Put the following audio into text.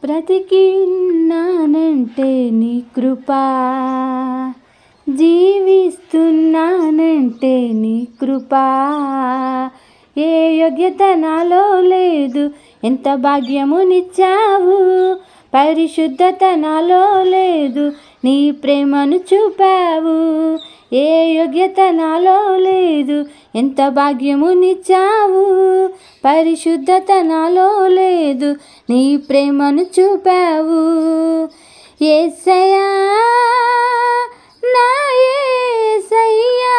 బ్రతికి ఉన్నానంటే నీ కృపా, జీవిస్తున్నానంటే నీ కృపా. ఏ యోగ్యత నాలో లేదు, ఎంత భాగ్యమునిచ్చావు. పరిశుద్ధత నాలో లేదు, నీ ప్రేమను చూపావు. ఏ యోగ్యత నాలో లేదు, ఎంత భాగ్యమునిచ్చావు. పరిశుద్ధత నాలో లేదు, నీ ప్రేమను చూపావు. యేసయ్యా, నా యేసయ్యా,